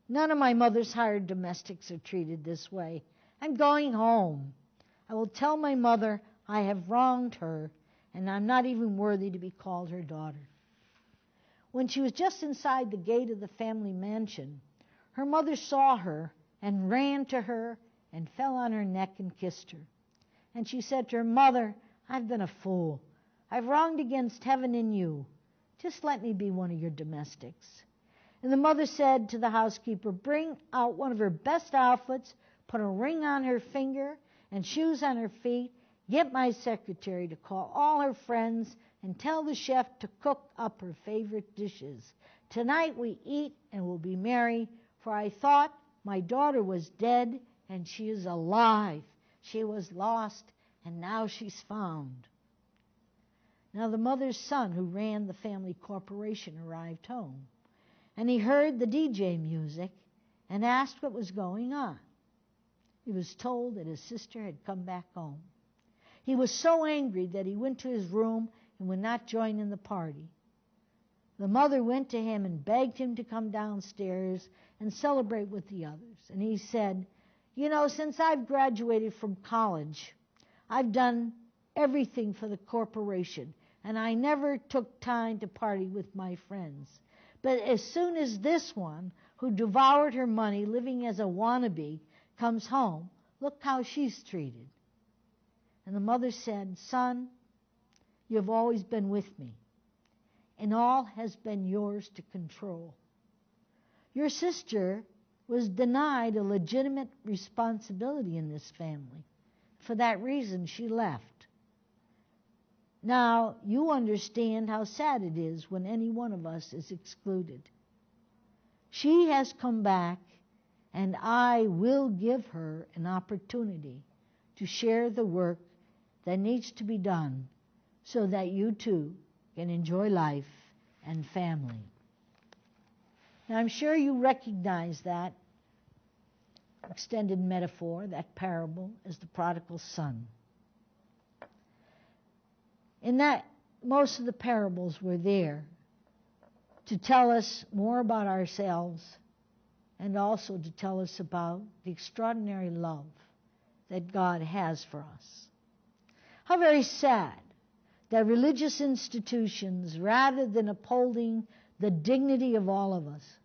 None of my mother's hired domestics are treated this way. I'm going home. I will tell my mother I have wronged her, and I'm not even worthy to be called her daughter. When she was just inside the gate of the family mansion, her mother saw her and ran to her and fell on her neck and kissed her. And she said to her, "Mother, I've been a fool. I've wronged against heaven and you. Just let me be one of your domestics." And the mother said to the housekeeper, "Bring out one of her best outfits, put a ring on her finger and shoes on her feet. Get my secretary to call all her friends and tell the chef to cook up her favorite dishes. Tonight we eat and will be merry, for I thought my daughter was dead and she is alive. She was lost and now she's found." Now the mother's son, who ran the family corporation, arrived home, and he heard the DJ music and asked what was going on. He was told that his sister had come back home. He was so angry that he went to his room and would not join in the party. The mother went to him and begged him to come downstairs and celebrate with the others. And he said, "You know, since I've graduated from college, I've done everything for the corporation, and I never took time to party with my friends. But as soon as this one, who devoured her money living as a wannabe, comes home, look how she's treated." And the mother said, "Son, you have always been with me, and all has been yours to control. Your sister was denied a legitimate responsibility in this family. For that reason, she left. Now, you understand how sad it is when any one of us is excluded. She has come back, and I will give her an opportunity to share the work that needs to be done so that you too can enjoy life and family." Now, I'm sure you recognize that extended metaphor, that parable, as the prodigal son. In that, most of the parables were there to tell us more about ourselves and also to tell us about the extraordinary love that God has for us. How very sad that religious institutions, rather than upholding the dignity of all of us,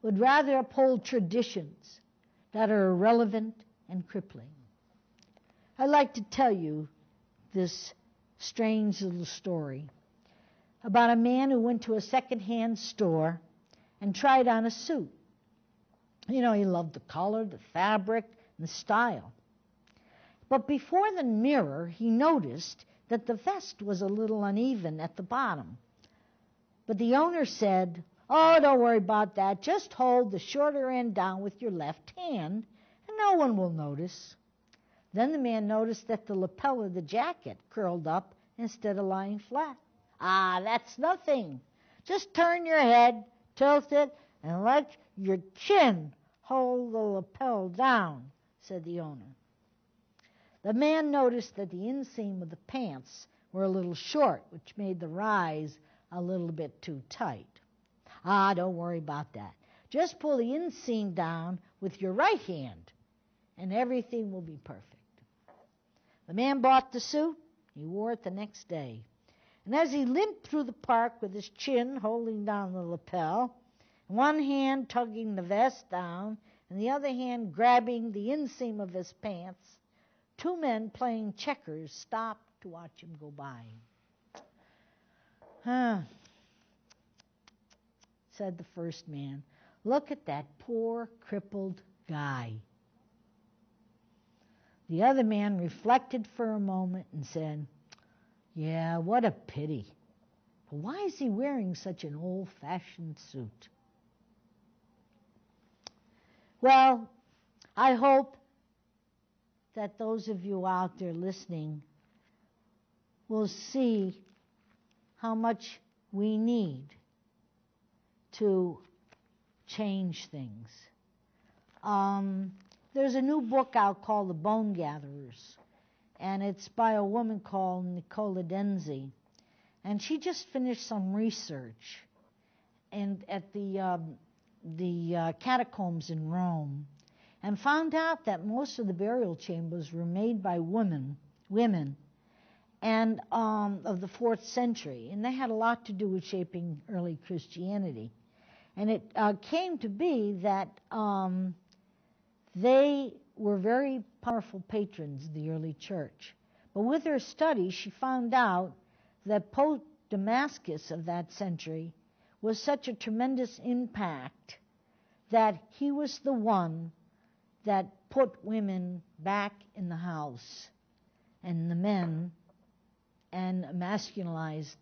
would rather uphold traditions that are irrelevant and crippling. I'd like to tell you this strange little story about a man who went to a second-hand store and tried on a suit. You know, he loved the color, the fabric, and the style. But before the mirror, he noticed that the vest was a little uneven at the bottom. But the owner said, "Oh, don't worry about that. Just hold the shorter end down with your left hand, and no one will notice." Then the man noticed that the lapel of the jacket curled up instead of lying flat. "Ah, that's nothing. Just turn your head, tilt it, and let your chin hold the lapel down," said the owner. The man noticed that the inseam of the pants were a little short, which made the rise a little bit too tight. "Ah, don't worry about that. Just pull the inseam down with your right hand, and everything will be perfect." The man bought the suit. He wore it the next day. And as he limped through the park with his chin holding down the lapel, one hand tugging the vest down, and the other hand grabbing the inseam of his pants, two men playing checkers stopped to watch him go by. Said the first man, "Look at that poor, crippled guy." The other man reflected for a moment and said, "Yeah, what a pity. But why is he wearing such an old-fashioned suit?" Well, I hope that those of you out there listening will see how much we need to change things. There's a new book out called The Bone Gatherers, and it's by a woman called Nicola Denzi. And she just finished some research and at the the catacombs in Rome and found out that most of the burial chambers were made by women, and of the 4th century, and they had a lot to do with shaping early Christianity. And it came to be that they were very powerful patrons of the early church. But with her study, she found out that Pope Damascus of that century was such a tremendous impact that he was the one that put women back in the house and the men, and masculinized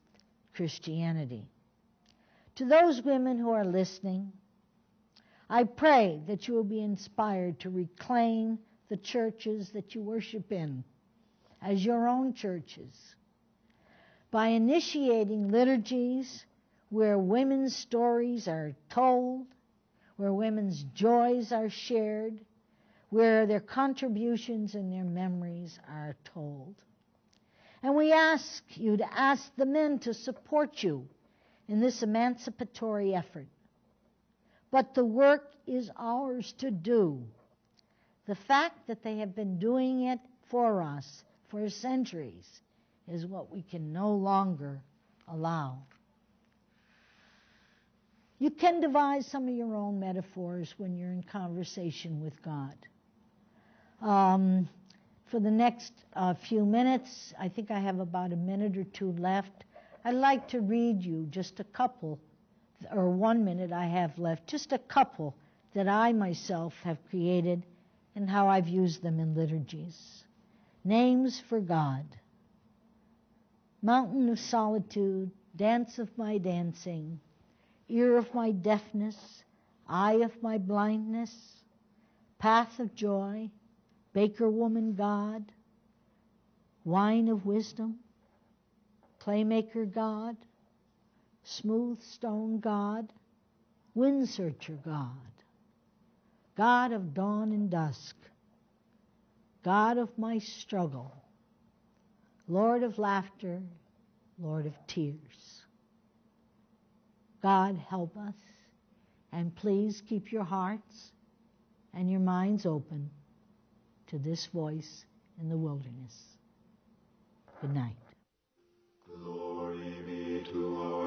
Christianity. To those women who are listening, I pray that you will be inspired to reclaim the churches that you worship in as your own churches by initiating liturgies where women's stories are told, where women's joys are shared, where their contributions and their memories are told. And we ask you to ask the men to support you in this emancipatory effort. But the work is ours to do. The fact that they have been doing it for us for centuries is what we can no longer allow. You can devise some of your own metaphors when you're in conversation with God. For the next few minutes, I think I have about a minute or two left, I'd like to read you just a couple, or 1 minute I have left, just a couple that I myself have created and how I've used them in liturgies. Names for God. Mountain of solitude, dance of my dancing, ear of my deafness, eye of my blindness, path of joy, baker woman God, wine of wisdom, playmaker God, smooth stone God, wind searcher God, God of dawn and dusk, God of my struggle, Lord of laughter, Lord of tears. God, help us, and please keep your hearts and your minds open to this voice in the wilderness. Good night. Glory be to our